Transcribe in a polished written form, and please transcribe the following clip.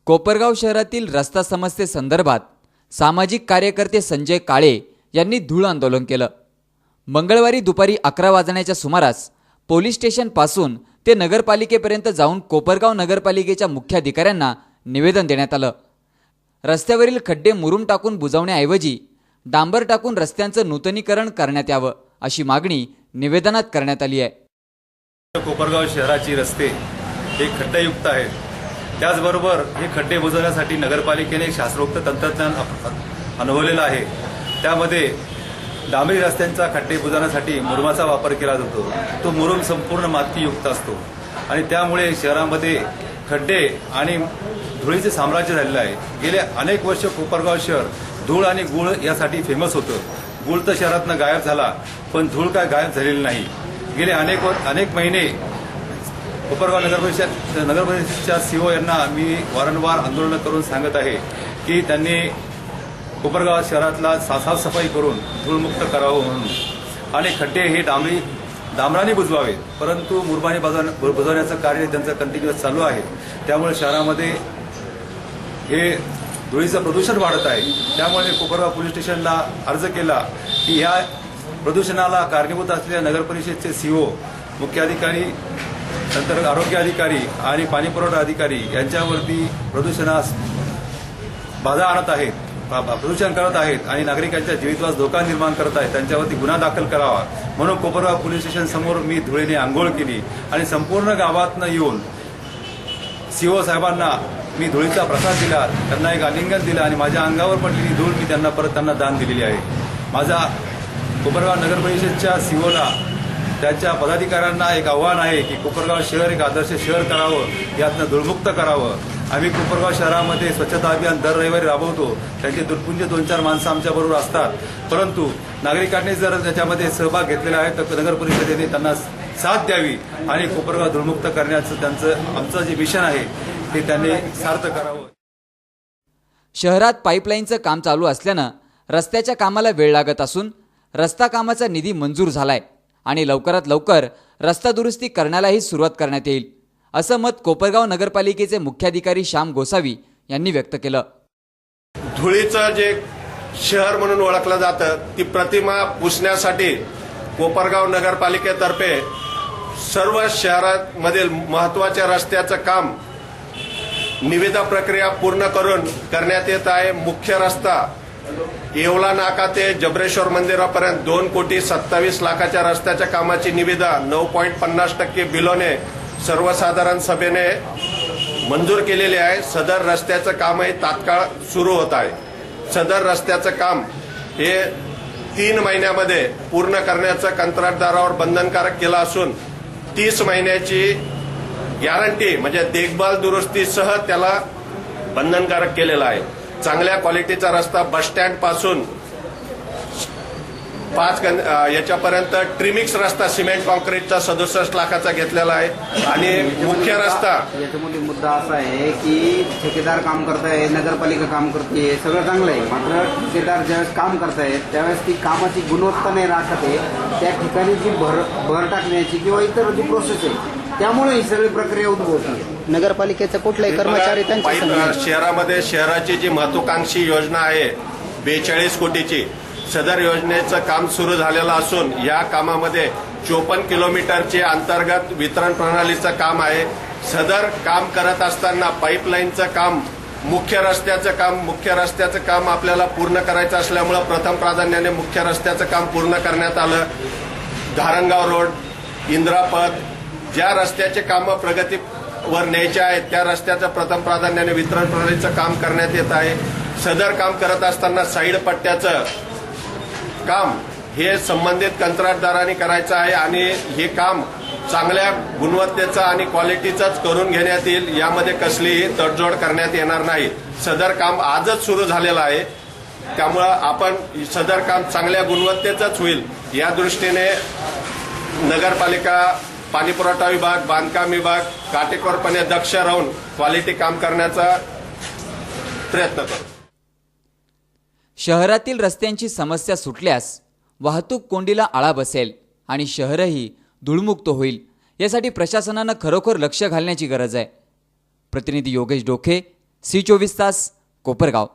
कोपरगाव शहरातील रस्ता समस्येसंदर्भात सामाजिक कार्यकर्ते संजय काळे यांनी धूळ आंदोलन केलं। मंगळवारी दुपारी 11 वाजण्याच्या सुमारास पोलीस स्टेशनपासून ते नगरपालिकेपर्यंत जाऊन कोपरगाव नगरपालिकेच्या मुख्याधिकाऱ्यांना निवेदन देण्यात आलं। रस्त्यावरील खड्डे मुरुम टाकून बुजवण्याऐवजी डांबर टाकून रस्त्यांचं नूतनीकरण करण्यात यावं अशी मागणी निवेदनात करण्यात आली आहे। कोपरगाव शहराची रस्ते हे खड्डेयुक्त आहेत। त्याचबरोबर हे खड्डे बुजवण्यासाठी नगरपालिकेने शास्त्रोक्त तंत्रज्ञान अनुभवलेलं आहे। त्यामध्ये डांबरी रस्त्यांचा खड्डे बुजवण्यासाठी मुरुमाचा वापर केला जातो। तो मुरुम संपूर्ण मातीयुक्त असतो आणि त्यामुळे शहरामध्ये खड्डे आणि धुळीचे साम्राज्य झालेलं आहे। गेले अनेक वर्ष कोपरगाव शहर धूळ आणि गुळ यासाठी फेमस होतं। गुळ तर शहरातनं गायब झाला, पण धूळ काय गायब झालेली नाही। गेले अनेक महिने कोपरगाव नगरपरिषदेच्या सीओ यांना मी वारंवार आंदोलन करून सांगत आहे की त्यांनी कोपरगाव शहरातला साफसफाई करून धूळमुक्त करावं म्हणून, आणि खड्डे हे डांबराने बुजवावे, परंतु मुरुमाने बुजवण्याचं कार्य त्यांचं कंटिन्युअस चालू आहे। त्यामुळे शहरामध्ये हे धुळीचं प्रदूषण वाढत आहे। त्यामुळे कोपरगाव पोलीस स्टेशनला अर्ज केला की या प्रदूषणाला कारणीभूत असलेल्या नगरपरिषदेचे सीओ, मुख्याधिकारी, नंतर आरोग्य अधिकारी आणि पाणीपुरवठा अधिकारी यांच्यावरती प्रदूषणास बाधा आणत आहेत, प्रदूषण करत आहेत आणि नागरिकांच्या जीवितवास धोका निर्माण करत आहेत। त्यांच्यावरती गुन्हा दाखल करावा म्हणून कोपरगाव पोलीस स्टेशन समोर मी धुळीने आंघोळ केली आणि संपूर्ण गावातनं येऊन सीओ साहेबांना मी धुळीचा प्रसाद दिला, त्यांना एक आलिंगन दिलं आणि माझ्या अंगावर पडलेली धूळ मी त्यांना दान दिलेली आहे। माझा कोपरगाव नगरपरिषदेच्या सीओला, त्यांच्या पदाधिकाऱ्यांना एक आव्हान आहे की कोपरगाव शहर एक आदर्श शहर करावं, यातनं धूळमुक्त करावं। आम्ही कोपरगाव शहरामध्ये स्वच्छता अभियान दर रविवारी राबवतो। त्यांचे दुर्पुंज 2-4 माणसं आमच्याबरोबर असतात, परंतु नागरिकांनी जर त्याच्यामध्ये सहभाग घेतलेला आहे तर नगर परिषदेने त्यांना साथ द्यावी आणि कोपरगाव धूळमुक्त करण्याचं आमचं जे मिशन आहे ते त्यांनी सार्थ करावं। शहरात पाईपलाईनचं काम चालू असल्यानं रस्त्याच्या कामाला वेळ लागत असून रस्ता कामाचा निधी मंजूर झालाय आणि लवकरात लवकर रस्ता दुरुस्ती करण्यालाही सुरुवात करण्यात येईल, असं मत कोपरगाव नगरपालिकेचे मुख्याधिकारी श्याम गोसावी यांनी व्यक्त केलं। धुळीचं जे शहर म्हणून ओळखलं जातं ती प्रतिमा पुसण्यासाठी कोपरगाव नगरपालिकेतर्फे सर्व शहरांमधील महत्त्वाच्या रस्त्याचं काम निविदा प्रक्रिया पूर्ण करून करण्यात येत आहे। मुख्य रस्ता येवला नाका ते जबरेश्वर मंदिरापर्यंत 2,27,00,000 रस्त्याच्या कामाची निविदा 9.50% बिलोने सर्वसाधारण सभेने मंजूर केलेली आहे। सदर रस्त्याचं कामही तात्काळ सुरू होत आहे। सदर रस्त्याचं काम हे 3 महिन्यामध्ये पूर्ण करण्याचं कंत्राटदारावर बंधनकारक केलं असून 30 महिन्याची गॅरंटी म्हणजे देखभाल दुरुस्तीसह त्याला बंधनकारक केलेलं आहे। चांगल्या क्वालिटीचा रस्ता बस स्टँड पासून 5 याच्यापर्यंत ट्रिमिक्स रस्ता सिमेंट कॉन्क्रीटचा 67 लाखाचा घेतलेला आहे आणि मुख्य रस्ता याच्यामध्ये मुद्दा असा आहे की ठेकेदार काम करताय, नगरपालिका काम करते, सगळं चांगलं आहे, मात्र ठेकेदार ज्यावेळेस काम करतायत त्यावेळेस ती कामाची गुणवत्ता नाही राखत आहे। त्या ठिकाणी जी भर टाकण्याची किंवा इतर जी प्रोसेस आहे त्यामुळे ही सगळी प्रक्रिया उद्भवते। नगरपालिकेचा कुठलाही कर्मचारी त्यांच्या शहरामध्ये शहराची जी महत्वाकांक्षी योजना आहे 42 कोटीची, सदर योजनेचं काम सुरू झालेलं असून या कामामध्ये 54 किलोमीटरचे अंतर्गत वितरण प्रणालीचं काम आहे। सदर काम करत असताना पाईपलाईनचं काम, मुख्य रस्त्याचं काम आपल्याला पूर्ण करायचं असल्यामुळे प्रथम प्राधान्याने मुख्य रस्त्याचं काम पूर्ण करण्यात आलं। धारणगाव रोड, इंद्रापथ, ज्या रस्त्याचे कामं प्रगतीवर न्यायचे आहेत त्या रस्त्याचं प्रथम प्राधान्याने वितरण प्रणालीचं काम करण्यात येत आहे। सदर काम करत असताना साईड पट्ट्याचं काम हे संबंधित कंत्राटदारांनी करायचं आहे आणि हे काम चांगल्या गुणवत्तेचं आणि क्वालिटीचंच करून घेण्यात येईल। यामध्ये कसलीही तडजोड करण्यात येणार नाही। सदर काम आजच सुरू झालेलं आहे, त्यामुळं आपण सदर काम चांगल्या गुणवत्तेचंच होईल या दृष्टीने नगरपालिका, पाणीपुरवठा विभाग, बांधकाम विभाग काटेकोरपणे दक्ष राहून क्वालिटी काम करण्याचा प्रयत्न करू। शहरातील रस्त्यांची समस्या सुटल्यास वाहतूक कोंडीला आळा बसेल आणि शहरही धूळमुक्त होईल, यासाठी प्रशासनानं खरोखर लक्ष घालण्याची गरज आहे। प्रतिनिधी योगेश डोखे, सी 24 तास, कोपरगाव.